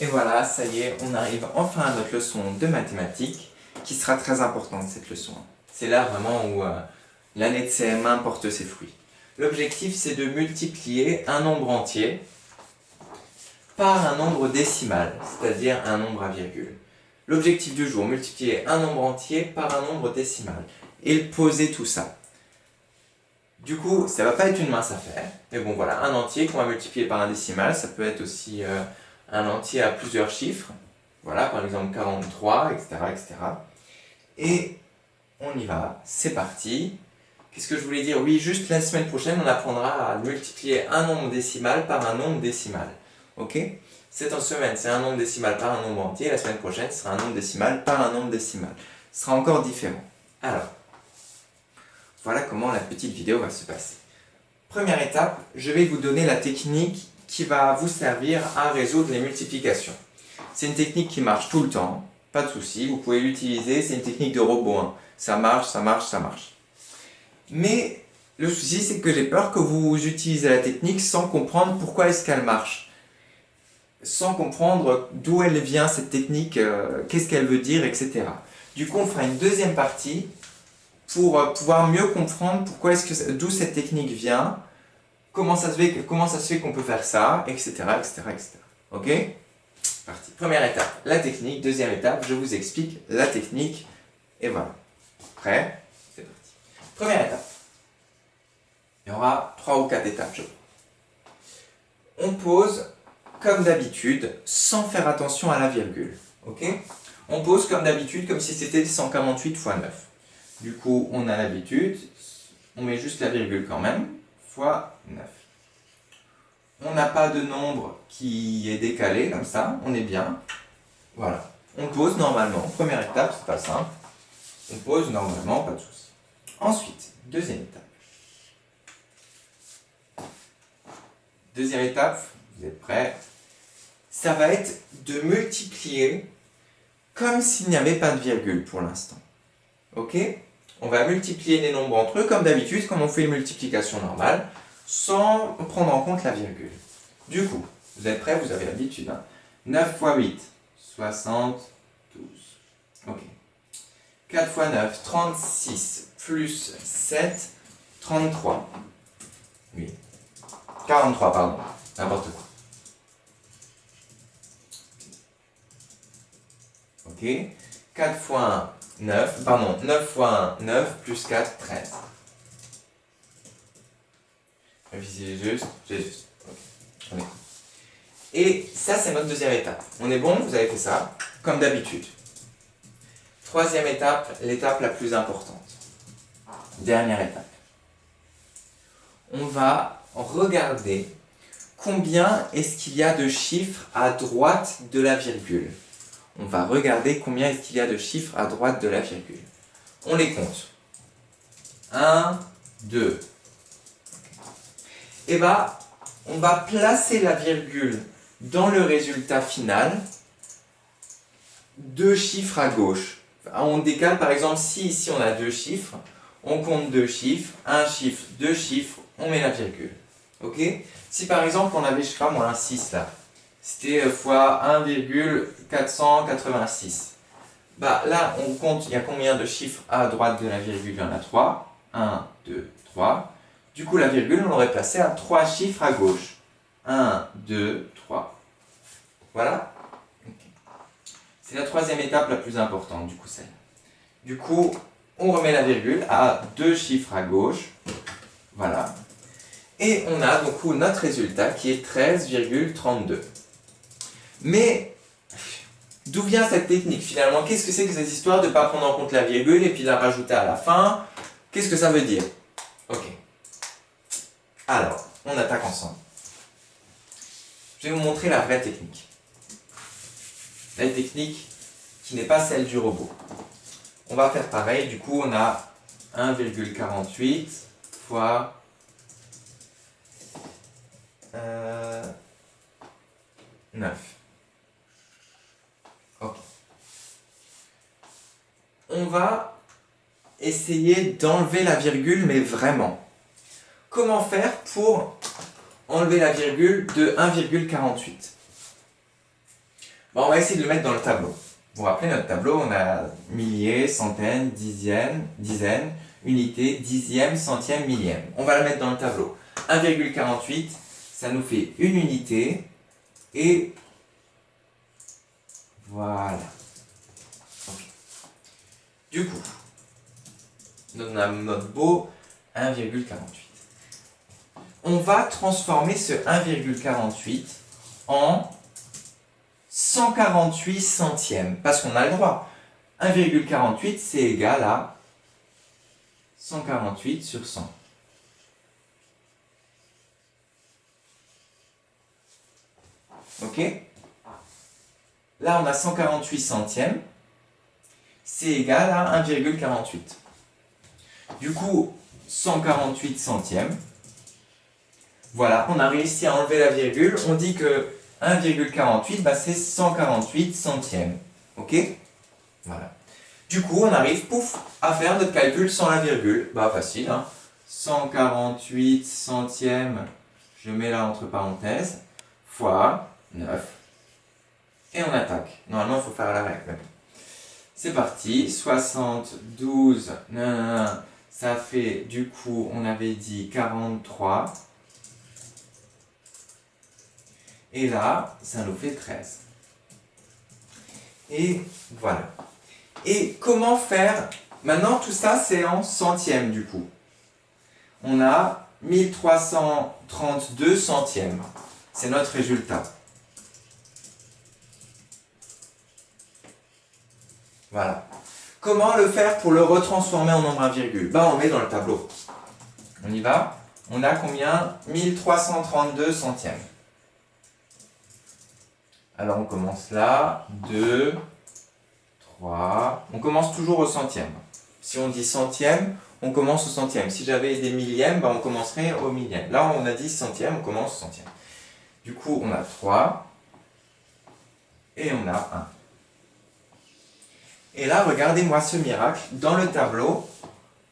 Et voilà, ça y est, on arrive enfin à notre leçon de mathématiques, qui sera très importante cette leçon. C'est là vraiment où l'année de CM1 porte ses fruits. L'objectif, c'est de multiplier un nombre entier par un nombre décimal, c'est-à-dire un nombre à virgule. L'objectif du jour, multiplier un nombre entier par un nombre décimal. Et poser tout ça. Du coup, ça va pas être une mince affaire, mais bon voilà, un entier qu'on va multiplier par un décimal, ça peut être aussi un entier à plusieurs chiffres, voilà, par exemple 43, etc., etc. Et on y va, c'est parti. Qu'est-ce que je voulais dire? Oui, juste la semaine prochaine, on apprendra à multiplier un nombre décimal par un nombre décimal. Ok? Cette semaine, c'est un nombre décimal par un nombre entier, la semaine prochaine, ce sera un nombre décimal par un nombre décimal. Ce sera encore différent. Alors, voilà comment la petite vidéo va se passer. Première étape, je vais vous donner la technique qui va vous servir à résoudre les multiplications. C'est une technique qui marche tout le temps, pas de souci, vous pouvez l'utiliser, c'est une technique de robot. Hein. Ça marche, ça marche, ça marche. Mais le souci, c'est que j'ai peur que vous utilisez la technique sans comprendre pourquoi est-ce qu'elle marche. Sans comprendre d'où elle vient cette technique, qu'est-ce qu'elle veut dire, etc. Du coup, on fera une deuxième partie pour pouvoir mieux comprendre pourquoi d'où cette technique vient, comment ça se fait qu'on peut faire ça, etc., etc., etc. Ok? Parti. Première étape, la technique. Deuxième étape, je vous explique la technique. Et voilà. Prêt? C'est parti. Première étape. Il y aura 3 ou 4 étapes, je crois. On pose comme d'habitude, sans faire attention à la virgule. Ok? On pose comme d'habitude, comme si c'était 148 fois 9. Du coup, on a l'habitude, on met juste la virgule quand même, fois 9. On n'a pas de nombre qui est décalé, comme ça, on est bien. Voilà. On pose normalement. Première étape, c'est pas simple. On pose normalement, pas de souci. Ensuite, deuxième étape. Deuxième étape, vous êtes prêts? Ça va être de multiplier comme s'il n'y avait pas de virgule pour l'instant. Ok? On va multiplier les nombres entre eux comme d'habitude, comme on fait une multiplication normale, sans prendre en compte la virgule. Du coup, vous êtes prêts? Vous avez l'habitude. Hein? 9 fois 8, 72. Ok. 4 fois 9, 36, plus 7, 33. Oui. 43, pardon. N'importe quoi. Ok. 4 fois 1, 9. Pardon, 9 fois 1, 9, plus 4, 13. J'ai juste. Ok. On est. Et ça, c'est notre deuxième étape. On est bon? Vous avez fait ça? Comme d'habitude. Troisième étape, l'étape la plus importante. Dernière étape. On va regarder combien est-ce qu'il y a de chiffres à droite de la virgule. On va regarder combien est-ce qu'il y a de chiffres à droite de la virgule. On les compte. 1, 2. Et bien, on va placer la virgule dans le résultat final, 2 chiffres à gauche. On décale, par exemple, si ici on a 2 chiffres, on compte 2 chiffres, 1 chiffre, 2 chiffres, on met la virgule. Ok? Si par exemple on avait, je sais pas moi, un 6 là, c'était fois 1,486. Bah là, on compte, il y a combien de chiffres à droite de la virgule? Il y en a 3. 1, 2, 3. Du coup, la virgule, on l'aurait placée à 3 chiffres à gauche. 1, 2, 3. Voilà. Okay. C'est la troisième étape la plus importante, du coup, celle-là. Du coup, on remet la virgule à 2 chiffres à gauche. Voilà. Et on a donc notre résultat qui est 13,32. Mais d'où vient cette technique finalement? Qu'est-ce que c'est que cette histoire de ne pas prendre en compte la virgule et puis la rajouter à la fin? Qu'est-ce que ça veut dire? Ok. Alors, on attaque ensemble. Je vais vous montrer la vraie technique. La technique qui n'est pas celle du robot. On va faire pareil, du coup on a 1,48 fois 9. Ok. On va essayer d'enlever la virgule, mais vraiment. Comment faire pour enlever la virgule de 1,48? Bon, on va essayer de le mettre dans le tableau. Vous vous rappelez notre tableau, on a milliers, centaines, dizaines, unités, dixièmes, centièmes, millièmes. On va le mettre dans le tableau. 1,48, ça nous fait une unité et voilà. Okay. Du coup, on a notre beau 1,48. On va transformer ce 1,48 en 148 centièmes, parce qu'on a le droit. 1,48 c'est égal à 148 sur 100. Ok? Là, on a 148 centièmes, c'est égal à 1,48. Du coup, 148 centièmes, voilà, on a réussi à enlever la virgule. On dit que 1,48, bah, c'est 148 centièmes. Ok? Voilà. Du coup, on arrive, pouf, à faire notre calcul sans la virgule. Bah, facile, hein. 148 centièmes, je mets là entre parenthèses, fois 9. Et on attaque. Normalement, il faut faire la règle. C'est parti. 72, ça fait, du coup, on avait dit 43. Et là, ça nous fait 13. Et voilà. Et comment faire? Maintenant, tout ça, c'est en centièmes, du coup. On a 1332 centièmes. C'est notre résultat. Voilà. Comment le faire pour le retransformer en nombre à virgule? Ben, on le met dans le tableau. On y va? On a combien? 1332 centièmes. Alors, on commence là. 2, 3. On commence toujours au centième. Si on dit centième, on commence au centième. Si j'avais des millièmes, ben, on commencerait au millième. Là, on a dit centième, on commence au centième. Du coup, on a 3. Et on a 1. Et là, regardez-moi ce miracle. Dans le tableau,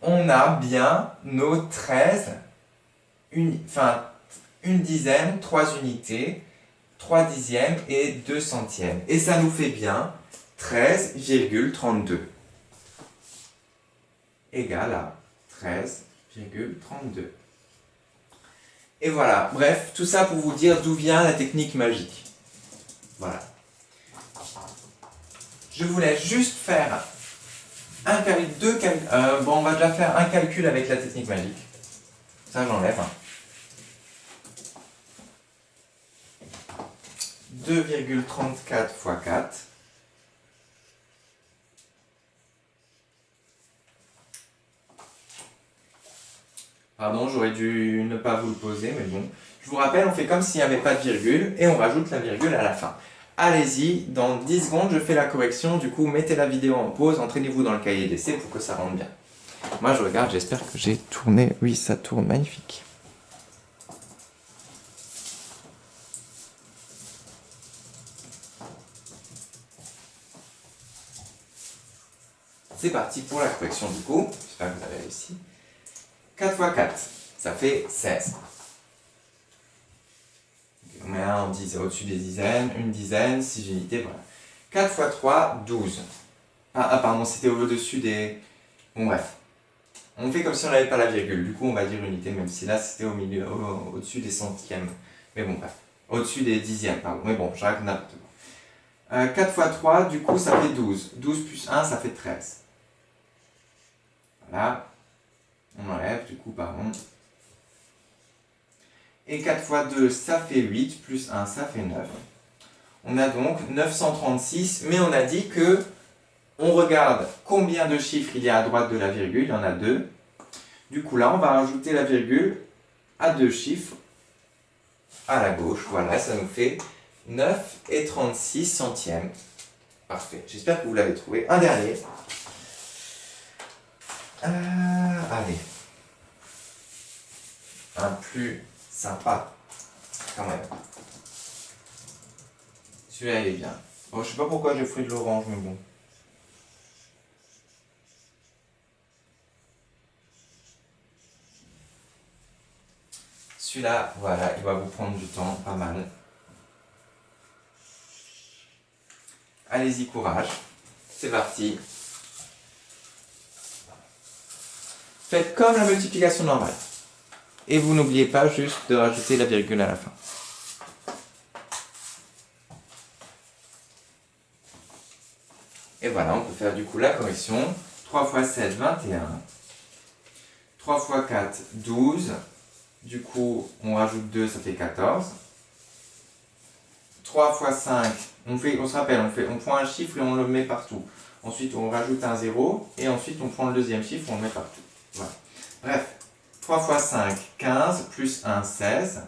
on a bien nos 13, une dizaine, 3 unités, 3 dixièmes et 2 centièmes. Et ça nous fait bien 13,32 égale à 13,32. Et voilà, bref, tout ça pour vous dire d'où vient la technique magique. Voilà. Je voulais juste faire bon, on va déjà faire un calcul avec la technique magique. Ça, j'enlève. 2,34 fois 4. Pardon, j'aurais dû ne pas vous le poser, mais bon. Je vous rappelle, on fait comme s'il n'y avait pas de virgule et on rajoute la virgule à la fin. Allez-y, dans 10 secondes, je fais la correction. Du coup, mettez la vidéo en pause, entraînez-vous dans le cahier d'essai pour que ça rentre bien. Moi, je regarde, j'espère que j'ai tourné. Oui, ça tourne, magnifique. C'est parti pour la correction du coup. J'espère que vous avez réussi. 4 fois 4, ça fait 16. On met un au-dessus des dizaines, une dizaine, 6 unités, voilà. 4 fois 3, 12. Pardon, c'était au-dessus des... Bon, bref. On fait comme si on n'avait pas la virgule. Du coup, on va dire unité, même si là, c'était au milieu, au-dessus des centièmes. Mais bon, bref. Au-dessus des dixièmes, pardon. Mais bon, j'arrête n'importe quoi. 4 fois 3, du coup, ça fait 12. 12 plus 1, ça fait 13. Voilà. On enlève, du coup, pardon. Et 4 fois 2, ça fait 8, plus 1, ça fait 9. On a donc 936, mais on a dit que on regarde combien de chiffres il y a à droite de la virgule, il y en a 2. Du coup, là, on va rajouter la virgule à 2 chiffres à la gauche. Voilà, ça nous fait 9 et 36 centièmes. Parfait, j'espère que vous l'avez trouvé. Un dernier. Allez. Un plus sympa, quand même. Celui-là, il est bien. Bon, je sais pas pourquoi j'ai pris de l'orange, mais bon. Celui-là, voilà, il va vous prendre du temps, pas mal. Allez-y, courage. C'est parti. Faites comme la multiplication normale. Et vous n'oubliez pas juste de rajouter la virgule à la fin. Et voilà, on peut faire du coup la correction. 3 fois 7, 21. 3 fois 4, 12. Du coup, on rajoute 2, ça fait 14. 3 fois 5, on se rappelle, on prend un chiffre et on le met partout. Ensuite, on rajoute un 0. Et ensuite, on prend le deuxième chiffre et on le met partout. Voilà. Bref, 3 fois 5, 15, plus 1, 16.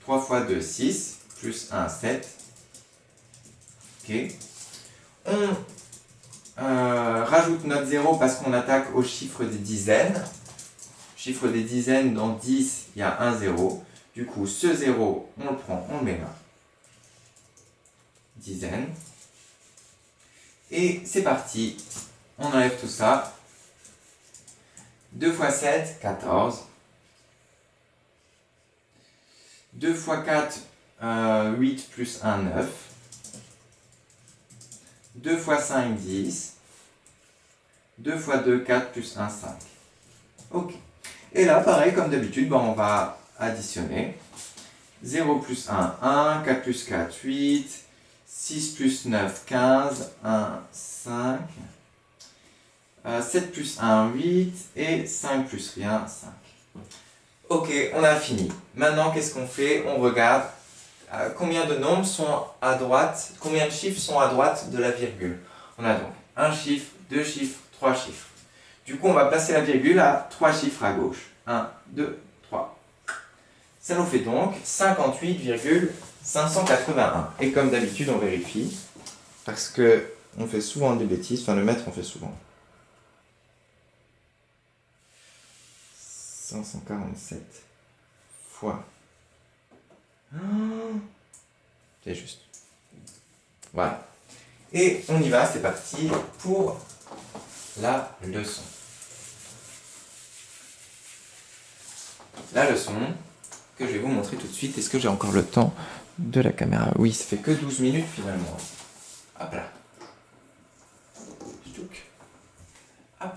3 fois 2, 6, plus 1, 7. Ok. On rajoute notre 0 parce qu'on attaque au chiffre des dizaines. Chiffre des dizaines, dans 10, il y a un 0. Du coup, ce 0, on le prend, on le met là. Dizaines. Et c'est parti. On enlève tout ça. 2 fois 7, 14. 2 fois 4, 8 plus 1, 9. 2 fois 5, 10. 2 fois 2, 4 plus 1, 5. Ok. Et là, pareil, comme d'habitude, on va additionner. 0 plus 1, 1. 4 plus 4, 8. 6 plus 9, 15. 1, 5. 7 plus 1, 8. Et 5 plus rien, 5. Ok, on a fini. Maintenant, qu'est-ce qu'on fait? On regarde combien de nombres sont à droite, combien de chiffres sont à droite de la virgule. On a donc un chiffre, deux chiffres, trois chiffres. Du coup, on va placer la virgule à 3 chiffres à gauche. 1, 2, 3. Ça nous fait donc 58,581. Et comme d'habitude, on vérifie. Parce que on fait souvent des bêtises. Enfin, le maître, on fait souvent. 547 fois. C'est juste. Voilà. Et on y va, c'est parti pour la leçon. La leçon que je vais vous montrer tout de suite. Est-ce que j'ai encore le temps de la caméra? Oui, ça fait que 12 minutes finalement. Hop là. Hop là.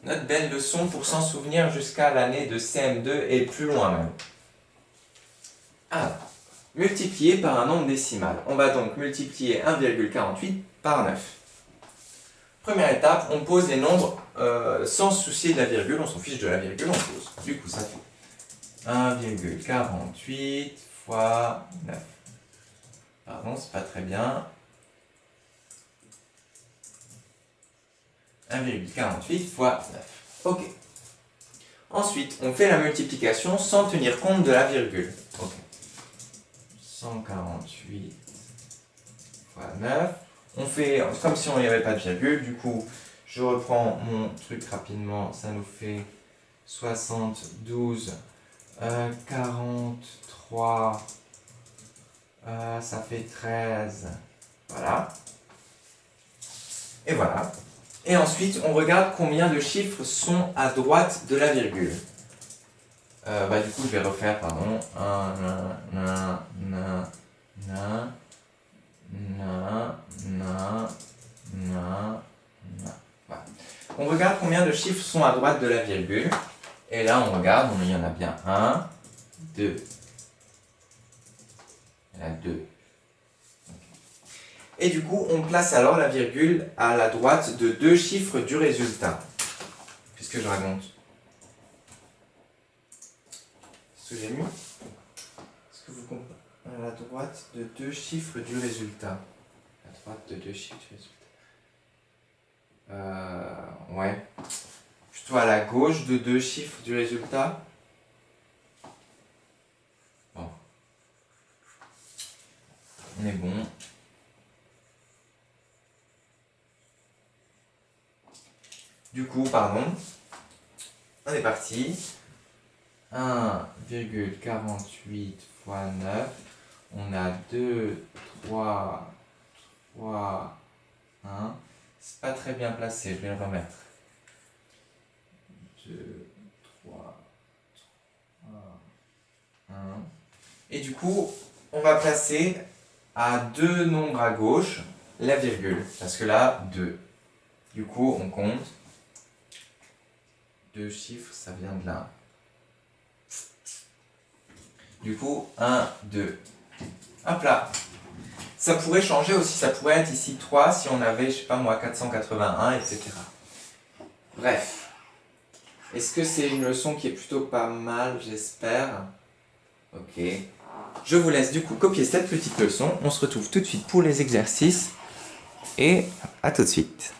Notre belle leçon pour s'en souvenir jusqu'à l'année de CM2 et plus loin même. Alors, multiplier par un nombre décimal. On va donc multiplier 1,48 par 9. Première étape, on pose les nombres sans se soucier de la virgule, on s'en fiche de la virgule, on pose. Du coup, ça fait 1,48 fois 9. Pardon, c'est pas très bien. 1,48 fois 9. Ok. Ensuite, on fait la multiplication sans tenir compte de la virgule. Ok. 148 fois 9. On fait comme si on n'y avait pas de virgule. Du coup, je reprends mon truc rapidement. Ça nous fait 72, 43, ça fait 13. Voilà. Et voilà. Et ensuite, on regarde combien de chiffres sont à droite de la virgule. Du coup, je vais refaire, pardon. 1, 1. Voilà. On regarde combien de chiffres sont à droite de la virgule. Et là, on regarde, il y en a bien 1, 2. Il y en a 2. Et du coup, on place alors la virgule à la droite de deux chiffres du résultat. Qu'est-ce que je raconte? Ce que j'ai mis? Est-ce que vous comprenez? À la droite de deux chiffres du résultat. À la droite de deux chiffres du résultat. Ouais. Plutôt à la gauche de deux chiffres du résultat. Bon. On est bon. Du coup, pardon. On est parti. 1,48 fois 9. On a 2, 3, 1. C'est pas très bien placé, je vais le remettre. 2, 3, 1. Et du coup, on va placer à deux nombres à gauche, la virgule. Parce que là, 2. Du coup, on compte. 2 chiffres, ça vient de là. Du coup, 1, 2. Hop là. Ça pourrait changer aussi, ça pourrait être ici 3 si on avait, je sais pas moi, 481, etc. Bref. Est-ce que c'est une leçon qui est plutôt pas mal, j'espère? Ok. Je vous laisse du coup copier cette petite leçon. On se retrouve tout de suite pour les exercices. Et à tout de suite.